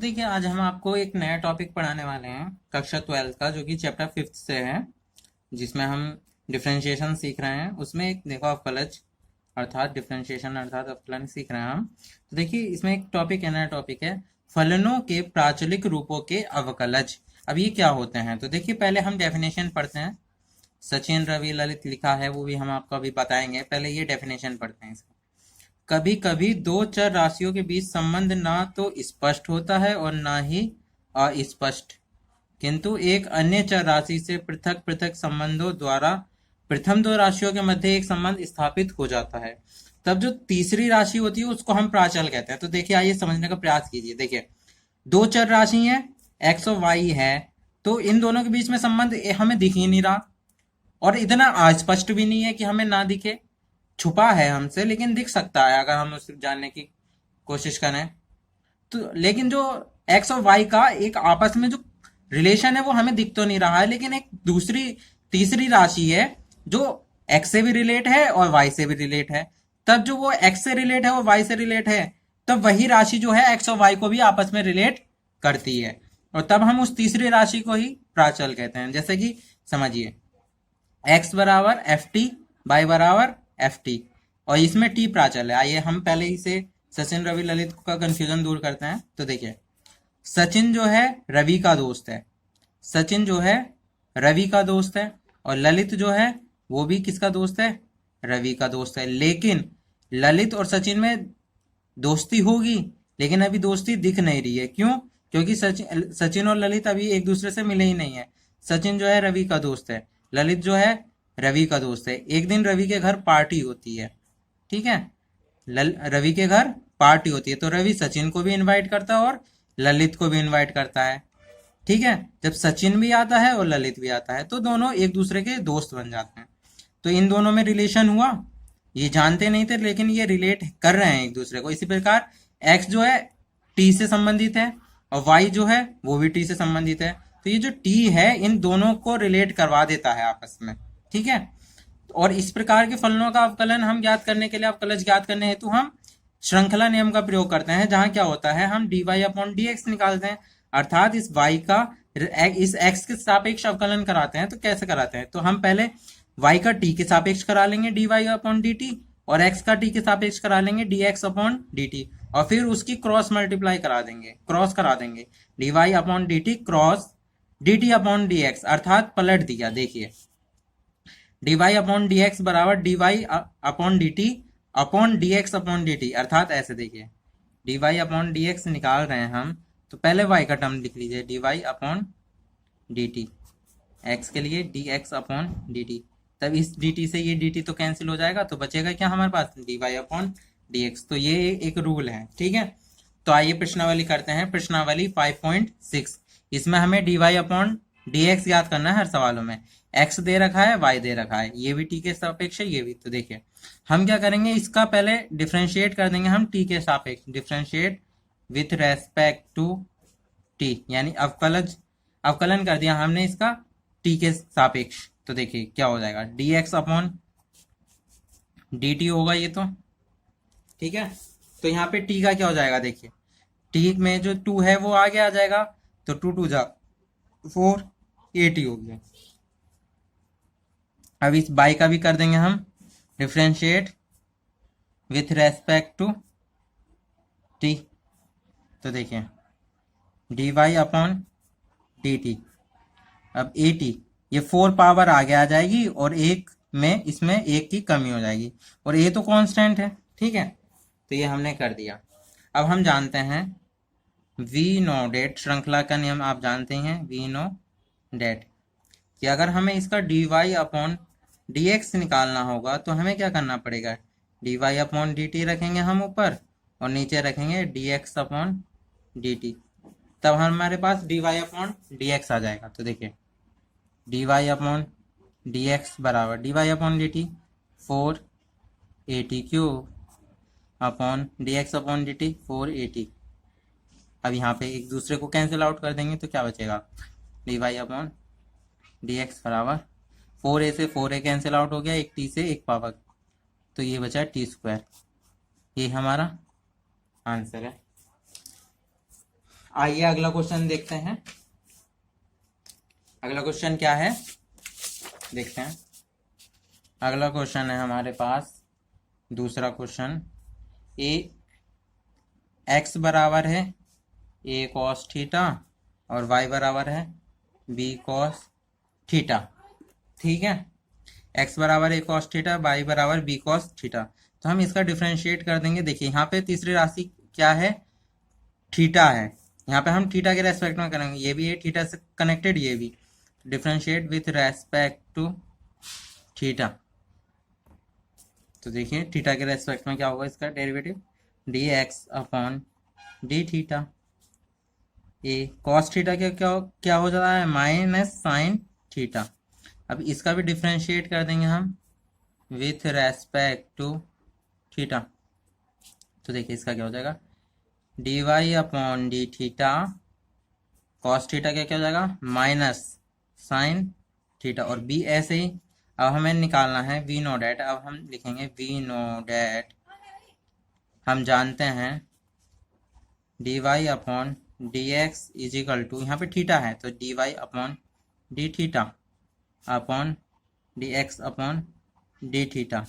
देखिए आज हम आपको एक नया टॉपिक पढ़ाने वाले हैं कक्षा 12 का, जो कि चैप्टर 5 से है, जिसमें हम डिफरेंशिएशन सीख रहे हैं। उसमें एक देखो अवकलज अर्थात डिफरेंशिएशन अर्थात अवकलन सीख रहे हैं हम। तो देखिए इसमें एक टॉपिक है, नया टॉपिक है फलनों के प्राचलिक रूपों के अवकलज। अब ये क्या होते हैं, तो देखिए पहले हम डेफिनेशन पढ़ते हैं। सचिन रवि ललित लिखा है, वो भी हम आपको अभी बताएंगे। पहले ये डेफिनेशन पढ़ते हैं इसका। कभी कभी दो चर राशियों के बीच संबंध ना तो स्पष्ट होता है और ना ही अस्पष्ट, किंतु एक अन्य चर राशि से पृथक पृथक संबंधों द्वारा प्रथम दो राशियों के मध्य एक संबंध स्थापित हो जाता है। तब जो तीसरी राशि होती है उसको हम प्राचल कहते हैं। तो देखिए आइए समझने का प्रयास कीजिए। देखिए दो चर राशि है, एक्स और वाई है, तो इन दोनों के बीच में संबंध हमें दिख ही नहीं रहा और इतना अस्पष्ट भी नहीं है कि हमें ना दिखे, छुपा है हमसे लेकिन दिख सकता है अगर हम उसे जानने की कोशिश करें तो। लेकिन जो एक्स और वाई का एक आपस में जो रिलेशन है वो हमें दिख तो नहीं रहा है, लेकिन एक दूसरी तीसरी राशि है जो एक्स से भी रिलेट है और वाई से भी रिलेट है। तब जो वो एक्स से रिलेट है और वाई से रिलेट है, तब वही राशि जो है एक्स और वाई को भी आपस में रिलेट करती है, और तब हम उस तीसरी राशि को ही प्राचल कहते हैं। जैसे कि समझिए एक्स बराबर एफ टी, वाई बराबर एफ टी, और इसमें टी प्राचल है। आइए हम पहले ही से सचिन रवि ललित का कंफ्यूजन दूर करते हैं। तो देखिए सचिन जो है रवि का दोस्त है, सचिन जो है रवि का दोस्त है, और ललित जो है वो भी किसका दोस्त है, रवि का दोस्त है। लेकिन ललित और सचिन में दोस्ती होगी, लेकिन अभी दोस्ती दिख नहीं रही है। क्यों? क्योंकि सचिन और ललित अभी एक दूसरे से मिले ही नहीं है। सचिन जो है रवि का दोस्त है, ललित जो है रवि का दोस्त है। एक दिन रवि के घर पार्टी होती है, ठीक है, रवि के घर पार्टी होती है, तो रवि सचिन को भी इनवाइट करता है और ललित को भी इनवाइट करता है। ठीक है, जब सचिन भी आता है और ललित भी आता है तो दोनों एक दूसरे के दोस्त बन जाते हैं। तो इन दोनों में रिलेशन हुआ, ये जानते नहीं थे लेकिन ये रिलेट कर रहे हैं एक दूसरे को। इसी प्रकार एक्स जो है टी से संबंधित है और वाई जो है वो भी टी से संबंधित है। तो ये जो टी है इन दोनों को रिलेट करवा देता है आपस में, ठीक है। और इस प्रकार के फलनों का अवकलन हम ज्ञात करने के लिए, अवकलज ज्ञात करने हेतु हम श्रृंखला नियम का प्रयोग करते हैं, जहां क्या होता है हम dy अपॉन dx निकालते हैं, अर्थात इस y का इस x के सापेक्ष अवकलन कराते हैं। तो कैसे कराते हैं, तो हम पहले y का t के सापेक्ष करा लेंगे dy अपॉन dt, और x का t के सापेक्ष करा लेंगे dx अपॉन dt, और फिर उसकी क्रॉस मल्टीप्लाई करा देंगे, क्रॉस करा देंगे dy upon dt cross dt upon dx, अर्थात पलट दिया। देखिए dy अपॉन dx बराबर dy upon dt upon dx upon dt, अर्थात ऐसे देखिए dy अपॉन dx निकाल रहे हैं हम, तो पहले y का टर्म लिख लीजिए dy अपॉन dt, x के लिए dx अपॉन dt, तब इस dt से ये dt तो कैंसिल हो जाएगा, तो बचेगा क्या हमारे पास dy अपॉन dx। तो ये एक रूल है, ठीक है। तो आइए प्रश्नावली करते हैं। प्रश्नावली 5.6, इसमें हमें dy अपॉन dx याद करना है हर सवालों में। x दे रखा है, y दे रखा है, ये भी t के सापेक्ष है, ये भी। तो देखिए हम क्या करेंगे, इसका पहले डिफ्रेंशिएट कर देंगे हम t के सापेक्ष, differentiate with respect to t, यानी अवकलन कर दिया हमने इसका t के सापेक्ष। तो देखिए क्या हो जाएगा dx अपॉन dt होगा ये, तो ठीक है। तो यहाँ पे t का क्या हो जाएगा, देखिए t में जो 2 है वो आगे आ जाएगा, तो 2 2 जा 4 80 हो गया। अब इस बाई का भी कर देंगे हम differentiate with respect to T. तो देखिए D Y upon D T, अब ए टी, ये 4 पावर आगे आ जाएगी और एक में इसमें एक की कमी हो जाएगी, और ए तो कांस्टेंट है, ठीक है। तो ये हमने कर दिया। अब हम जानते हैं वी नो डेट, श्रृंखला का नियम आप जानते हैं, वी नो डेट, कि अगर हमें इसका d Y upon D x निकालना होगा तो हमें क्या करना पड़ेगा, d Y upon D t रखेंगे हम ऊपर और नीचे रखेंगे d x upon D t, तब हमारे पास d Y upon D x आ जाएगा। तो देखिए D Y upon D x बराबर d Y upon D t 480 cube upon D x upon D t 480। अब यहाँ पे एक दूसरे को कैंसिल आउट कर देंगे तो क्या बचेगा, D Y upon D x बराबर 4a से 4a कैंसिल आउट हो गया, एक t से एक पावर, तो ये बचा टी स्क्वायर। ये हमारा आंसर है। आइए अगला क्वेश्चन देखते हैं। अगला क्वेश्चन क्या है देखते हैं। अगला क्वेश्चन है हमारे पास दूसरा क्वेश्चन। ए एक्स बराबर है ए कॉस थीटा और वाई बराबर है बी कॉस थीटा। ठीक है, एक्स बराबर ए कॉस थीटा, वाई बराबर बी कॉस थीटा। तो हम इसका डिफ्रेंशिएट कर देंगे। देखिए यहाँ पे तीसरी राशि क्या है, थीटा है। यहाँ पे हम थीटा के रेस्पेक्ट में करेंगे, ये भी है थीटा से कनेक्टेड, ये भी। Differentiate with respect to theta. तो देखिए थीटा के रेस्पेक्ट में क्या होगा इसका derivative, d x upon D theta. A cos theta क्या क्या क्या हो जाता है, माइनस साइन थीटा। अब इसका भी डिफ्रेंशिएट कर देंगे हम विथ रेस्पेक्ट टू थीटा। तो देखिए इसका क्या हो जाएगा, D Y upon D theta. Cos theta क्या क्या हो जाएगा, माइनस साइन थीटा। और बी ऐसे ही। अब हमें निकालना है वी नो डैट। अब हम लिखेंगे वी नो डैट, हम जानते हैं D Y upon D X is equal to, यहाँ पे थीटा है तो D Y upon D theta upon D x upon D theta.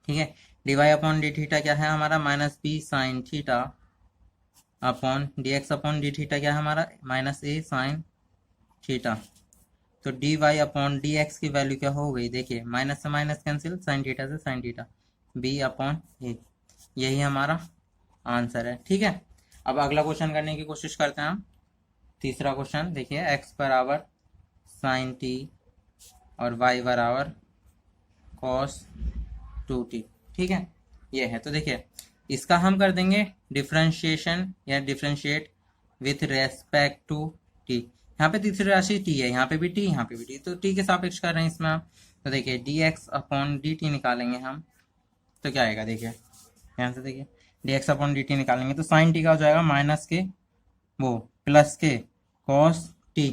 ठीक है, D Y upon D theta क्या है हमारा, minus B sine theta upon D x upon D theta क्या है हमारा, माइनस ए साइन थीटा। तो D Y upon D x की वैल्यू क्या हो गई, देखिए माइनस से माइनस कैंसिल, साइन थीटा से साइन थीटा, बी अपॉन ए। यही हमारा आंसर है। ठीक है, अब अगला क्वेश्चन करने की कोशिश करते हैं हम। तीसरा क्वेश्चन देखिए, एक्स बराबर साइन टी और वाई बराबर कॉस 2t। ठीक है, ये है। तो देखिए इसका हम कर देंगे डिफ्रेंशिएशन या differentiate with respect to T. यहाँ पे तीसरी राशि टी है, यहाँ पे भी टी, यहाँ पे भी टी, तो टी के सापेक्ष कर रहे हैं इसमें आप। तो देखिए d x upon D T निकालेंगे हम, तो क्या आएगा, देखिए यहाँ से देखिए d x upon D T निकालेंगे तो साइन टी का हो जाएगा माइनस के वो प्लस के कॉस टी।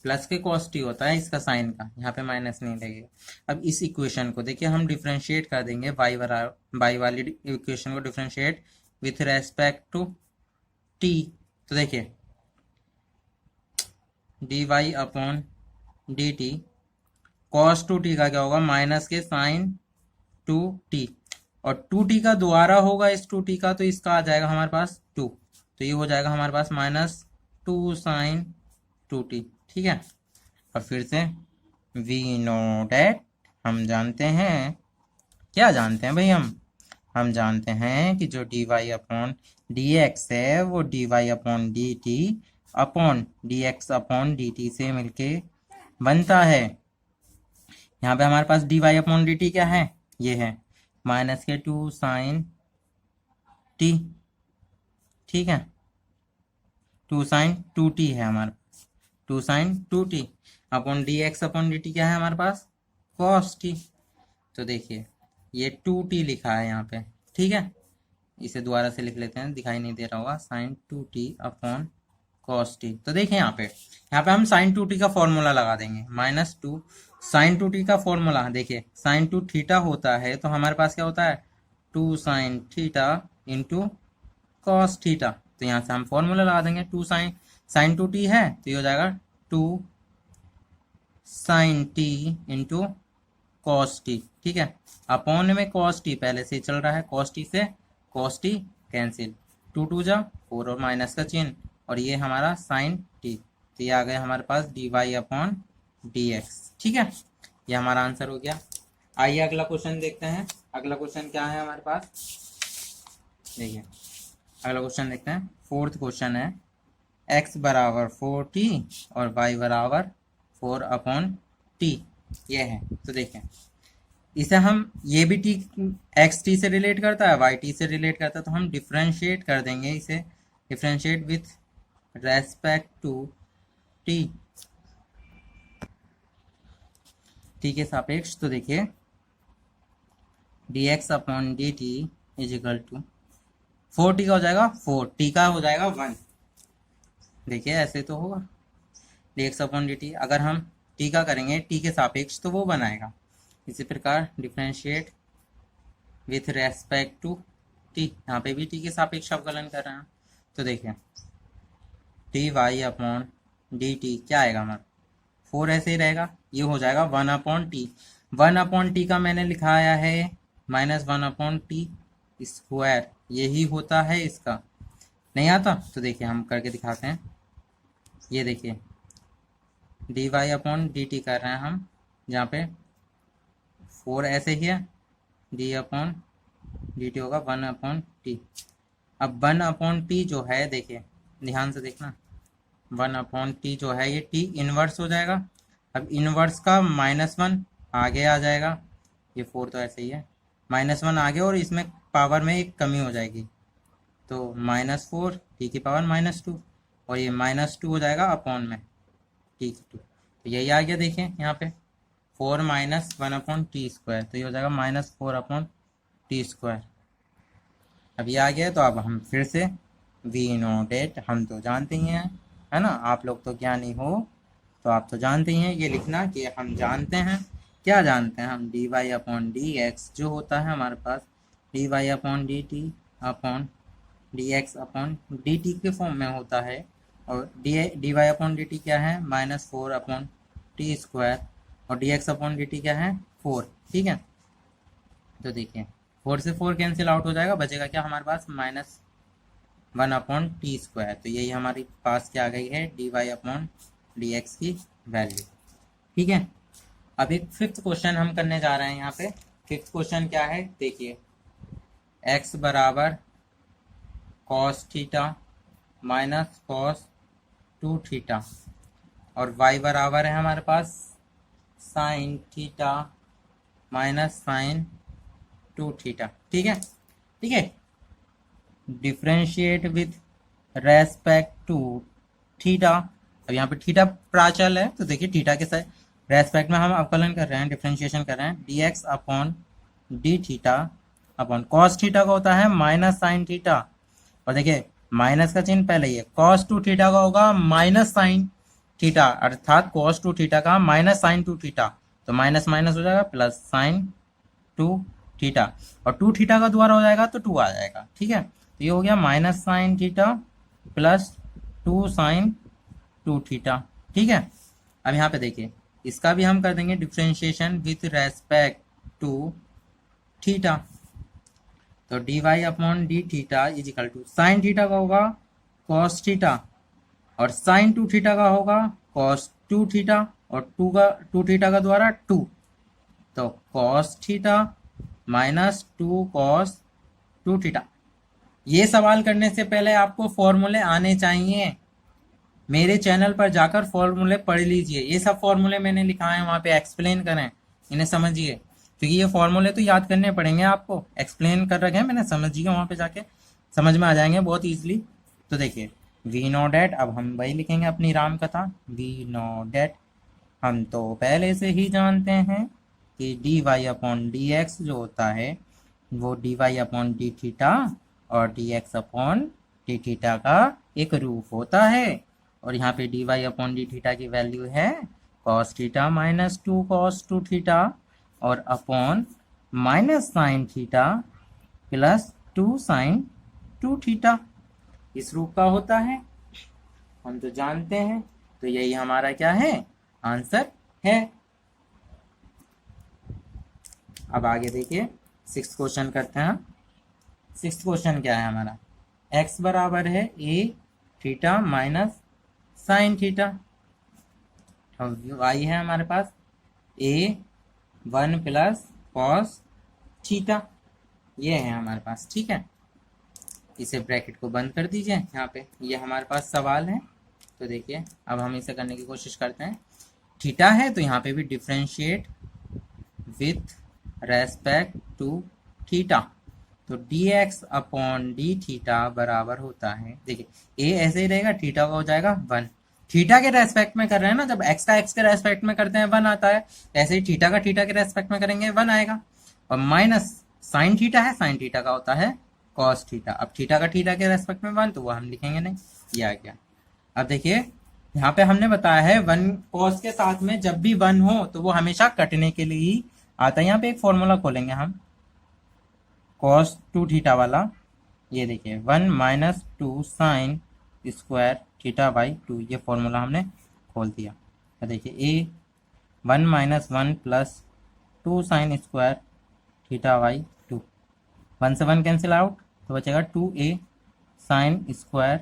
प्लस के कॉस टी होता है इसका साइन का, यहाँ पे माइनस नहीं लगेगा। अब इस इक्वेशन को देखिए हम डिफ्रेंशिएट कर देंगे, वाई वाली इक्वेशन को differentiate with respect to T. तो देखिए D Y upon D t, cos two t का क्या होगा, माइनस के साइन टू टी, और टू टी का दोबारा होगा इस टू टी का, तो इसका आ जाएगा हमारे पास टू। तो ये हो जाएगा हमारे पास minus two sine two t. ठीक है, और फिर से वी नो डैट, हम जानते हैं, क्या जानते हैं भाई, हम जानते हैं कि जो d Y upon D x है वो d Y upon D t upon D x upon D t से मिलके बनता है। यहाँ पे हमारे पास d Y upon D t क्या है, ये है माइनस के टू साइन टी। ठीक है, टू साइन टू टी है हमारे पास, two sine two t upon D x upon D t क्या है हमारे पास, कॉस टी। तो देखिए ये टू टी लिखा है यहाँ पे। ठीक है, इसे दोबारा से लिख लेते हैं, दिखाई नहीं दे रहा होगा, sine two t upon cos t. तो देखिए यहाँ पे हम साइन टू टी का फॉर्मूला लगा देंगे, minus two sine two t का फॉर्मूला। देखिए साइन टू थीटा होता है तो हमारे पास क्या होता है, two sine theta into cos theta. तो यहाँ से हम फॉर्मूला लगा देंगे, टू साइन टू टी है तो ये हो जाएगा two sine t into cos t. ठीक है, अपॉन में कॉस टी पहले से चल रहा है, कॉस टी से cos t cancel, two two जा फोर और माइनस का चिन्ह, और ये हमारा साइन टी। तो ये आ गया हमारे पास d Y upon D x. ठीक है, ये हमारा आंसर हो गया। आइए अगला क्वेश्चन देखते हैं। अगला क्वेश्चन क्या है हमारे पास, देखिए अगला क्वेश्चन देखते हैं। फोर्थ क्वेश्चन है, एक्स बराबर 4t और वाई बराबर 4 अपॉन टी, ये है। तो देखें इसे हम, ये भी टी एक्स टी से रिलेट करता है, वाई टी से रिलेट करता है, तो हम डिफ्रेंशिएट कर देंगे इसे, differentiate with respect to t, t के सापेक्ष। तो देखिए d x upon D t is equal to 4t का हो जाएगा 4t का हो जाएगा 1। देखिए ऐसे तो होगा, D x upon D T, अगर हम टी का करेंगे टी के सापेक्ष तो वो बनाएगा। इसी प्रकार differentiate with respect to T, यहाँ पे भी टी के सापेक्ष अवकलन कर रहे हैं। तो देखिए D Y upon D t क्या आएगा हमारा, 4 ऐसे ही रहेगा, ये हो जाएगा 1/t। 1/t का मैंने लिखाया है -1/t स्क्वायर, यही होता है इसका। नहीं आता तो देखिए हम करके दिखाते हैं। ये देखिए D Y upon D t कर रहे हैं हम, जहाँ पे 4 ऐसे ही है, डी अपॉन डी टी होगा 1/t। अब 1/t जो है, देखिए ध्यान से देखना, 1/t जो है ये t इनवर्स हो जाएगा। अब इनवर्स का -1 आगे आ जाएगा, ये 4 तो ऐसे ही है, -1 आगे और इसमें पावर में एक कमी हो जाएगी, तो -4 t की पावर -2, और ये -2 हो जाएगा अपॉन में t की 2, तो यही आ गया। देखिए यहाँ पे 4 - 1/t स्क्वायर, तो ये हो जाएगा -4/t स्क्वायर। अब ये आ गया, तो अब हम फिर से वी नो डेट, हम तो जानते ही हैं, है ना, आप लोग तो ज्ञानी हो तो आप तो जानते ही हैं, ये लिखना कि हम जानते हैं। क्या जानते हैं हम, d Y upon D x जो होता है हमारे पास, d Y upon D t upon D x upon D t के फॉर्म में होता है, और d Y upon D t क्या है, -4/t स्क्वायर, और d x upon D t क्या है, 4। ठीक है, तो देखिए 4 से 4 कैंसिल आउट हो जाएगा, बचेगा क्या हमारे पास, -1/t स्क्वायर। तो यही हमारे पास क्या आ गई है, D Y upon D x की वैल्यू। ठीक है, अब एक फिफ्थ क्वेश्चन हम करने जा रहे हैं। यहाँ पे फिफ्थ क्वेश्चन क्या है, देखिए x बराबर cos theta minus cos 2 theta, और y बराबर है हमारे पास sin theta minus sin 2 theta. ठीक है, ठीक है, differentiate with respect to theta. अब यहाँ पे थीटा प्राचल है, तो देखिए थीटा के साथ रेस्पेक्ट में हम अवकलन कर रहे हैं, डिफ्रेंशिएशन कर रहे हैं, D x upon D theta upon cos theta का होता है माइनस साइन थीटा, और देखिए माइनस का चिन्ह पहले ही है, कॉस 2 थीटा का होगा माइनस साइन थीटा, अर्थात कॉस 2 थीटा का माइनस साइन 2 थीटा, तो माइनस माइनस हो जाएगा प्लस साइन 2 थीटा, और 2 थीटा का द्वारा हो जाएगा तो 2 आ जाएगा। ठीक है, तो ये हो गया minus sine theta plus 2 sine 2 theta. ठीक है, अब यहाँ पे देखिए इसका भी हम कर देंगे differentiation with respect to theta, तो D Y upon D theta is equal to sine theta का होगा कॉस थीटा, और साइन 2 थीटा का होगा कॉस 2 थीटा, और 2 थीटा का द्वारा 2, तो cos theta minus 2 cos 2 theta. ये सवाल करने से पहले आपको फॉर्मूले आने चाहिए, मेरे चैनल पर जाकर फॉर्मूले पढ़ लीजिए, ये सब फॉर्मूले मैंने लिखा है वहाँ पे, एक्सप्लेन करें, इन्हें समझिए, क्योंकि ये फॉर्मूले तो याद करने पड़ेंगे आपको, एक्सप्लेन कर रखे हैं मैंने, समझिए वहाँ पे जाके समझ में आ जाएंगे बहुत ईजिली। तो देखिए वी नो डेट, अब हम वही लिखेंगे अपनी राम कथा, वी नो डेट, हम तो पहले से ही जानते हैं कि d Y upon D x जो होता है वो d Y upon D theta और d x upon D theta का एक रूप होता है, और यहाँ पे d Y upon D theta की वैल्यू है cos theta minus 2 cos 2 theta, और upon minus sine theta plus 2 sine 2 theta, इस रूप का होता है, हम तो जानते हैं। तो यही हमारा क्या है, आंसर है। अब आगे देखिए सिक्स्थ क्वेश्चन करते हैं। सिक्स्थ क्वेश्चन क्या है हमारा, x बराबर है a theta minus sine theta, y है हमारे पास a1 प्लस कॉस थीटा, ये है हमारे पास। ठीक है, इसे ब्रैकेट को बंद कर दीजिए, यहाँ पे ये हमारे पास सवाल है, तो देखिए अब हम इसे करने की कोशिश करते हैं। थीटा है तो यहाँ पे भी differentiate with respect to theta, तो dx अपॉन डी थीटा बराबर होता है, देखिए a ऐसे ही रहेगा, थीटा का हो जाएगा 1, थीटा के रेस्पेक्ट में कर रहे हैं ना, जब x का x के रेस्पेक्ट में करते हैं 1 आता है, ऐसे ही थीटा का थीटा के रेस्पेक्ट में करेंगे 1 आएगा, और माइनस साइन थीटा है, साइन थीटा का होता है कॉस थीटा, अब थीटा का थीटा के रेस्पेक्ट में 1 तो वो हम लिखेंगे नहीं, ये आ गया। अब देखिए यहाँ पे हमने बताया है 1 कॉस के साथ में जब भी 1 हो तो वो हमेशा कटने के लिए ही आता है। यहाँ पे एक फॉर्मूला खोलेंगे हम कॉस 2 थीटा वाला, ये देखिए 1 minus 2 sign square theta by 2, ये फॉर्मूला हमने खोल दिया। तो देखिए ए 1 minus 1 plus 2 sign square theta by 2, 1 से 1 कैंसिल आउट तो बचेगा 2a sine square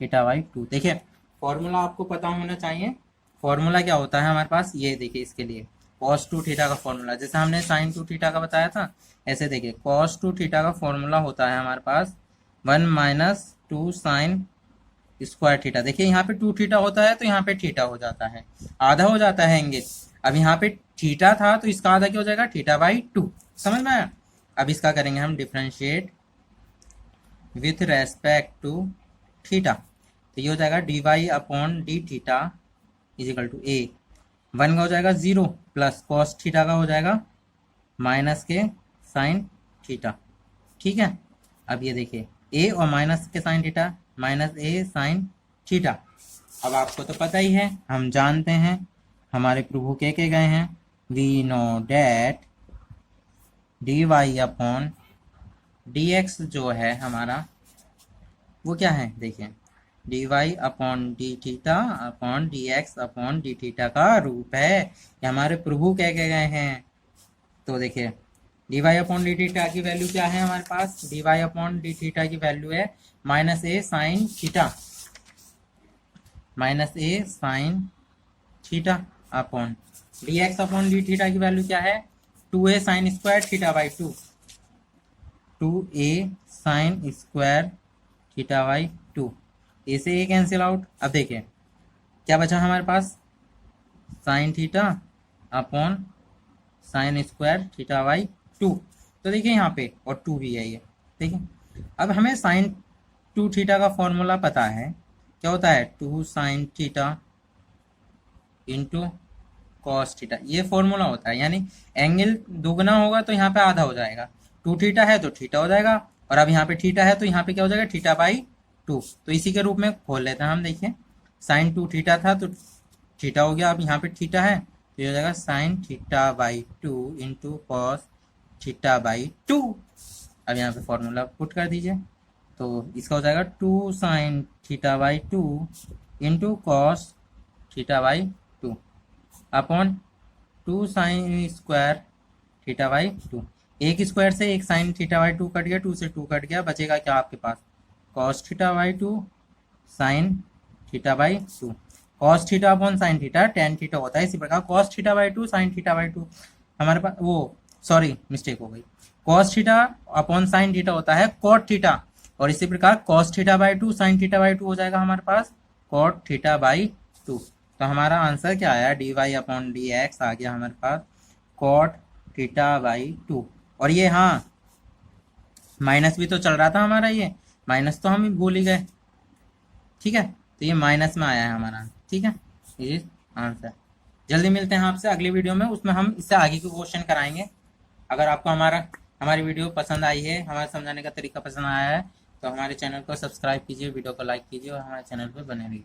theta by 2। देखिए फॉर्मूला आपको पता होना चाहिए। फॉर्मूला क्या होता है हमारे पास, ये देखिए इसके लिए cos 2 थीटा का फॉर्मूला, जैसे हमने sin 2 थीटा का बताया था, ऐसे देखिए cos 2 थीटा का फॉर्मूला होता है हमारे पास 1 माइनस 2 साइन स्क्वायर थीटा। देखिए यहाँ पे 2 थीटा होता है तो यहाँ पे थीटा हो जाता है, आधा हो जाता है एंगल। अब यहाँ पे थीटा था तो इसका आधा क्या हो जाएगा, थीटा बाई 2। समझ में आया? अब इसका करेंगे हम differentiate with respect to theta, तो ये हो जाएगा D Y upon D theta is equal to a, 1 का हो जाएगा 0 प्लस कॉस थीटा का हो जाएगा माइनस के साइन थीटा। ठीक है, अब ये देखिए ए और माइनस के साइन थीटा, माइनस ए साइन थीटा। अब आपको तो पता ही है, हम जानते हैं हमारे प्रभु के गए हैं, we know that d Y upon D x जो है हमारा वो क्या है, देखिए D Y upon D theta upon D x upon D theta का रूप है। ये हमारे प्रभु कह के गए हैं। तो देखिए D Y upon D theta की वैल्यू क्या है हमारे पास, d Y upon D theta की वैल्यू है माइनस ए साइन थीटा, माइनस ए sine theta upon D x upon D theta की वैल्यू क्या है, 2a sine square theta by 2, 2a sine square theta by 2, a से ए कैंसिल आउट। अब देखिए क्या बचा हमारे पास, sine theta upon sine square theta by 2। तो देखिए यहाँ पे और 2 भी है ये, देखिए अब हमें साइन 2 थीटा का फॉर्मूला पता है, क्या होता है 2 sine theta into cos theta, ये फॉर्मूला होता है। यानी एंगल दोगुना होगा तो यहाँ पे आधा हो जाएगा, 2 थीटा है तो थीटा हो जाएगा, और अब यहाँ पे थीटा है तो यहाँ पे क्या हो जाएगा, थीटा बाई 2। तो इसी के रूप में खोल लेते हैं हम। देखिए साइन 2 थीटा था तो थीटा हो गया, अब यहाँ पे थीटा है तो ये हो जाएगा sign theta by 2 into cos theta by 2। अब यहाँ पे फॉर्मूला पुट कर दीजिए, तो इसका हो जाएगा 2 sine theta by 2 into cos theta by 2 upon 2 sign square theta by 2। एक स्क्वायर से एक साइन थीटा बाई 2 कट गया, 2 से 2 कट गया, बचेगा क्या आपके पास, cos theta by 2 sine theta by 2। Cos theta upon sine theta tan theta होता है, इसी प्रकार cos theta by 2 sine theta by 2 हमारे पास, वो सॉरी मिस्टेक हो गई, cos theta upon sine theta होता है कॉट थीटा, और इसी प्रकार cos theta by 2 sine theta by 2 हो जाएगा हमारे पास कॉट थीटा बाई 2। तो हमारा आंसर क्या आया, d Y upon D x आ गया हमारे पास कॉट थीटा बाई 2। और ये हाँ माइनस भी तो चल रहा था हमारा, ये माइनस तो हम भूल ही गए। ठीक है, तो ये माइनस में आया है हमारा। ठीक है, ये आंसर। जल्दी मिलते हैं आपसे अगली वीडियो में, उसमें हम इससे आगे के क्वेश्चन कराएंगे। अगर आपको हमारी वीडियो पसंद आई है, हमारे समझाने का तरीका पसंद आया है, तो हमारे चैनल को सब्सक्राइब कीजिए, वीडियो को लाइक कीजिए और हमारे चैनल पर बने रहिए।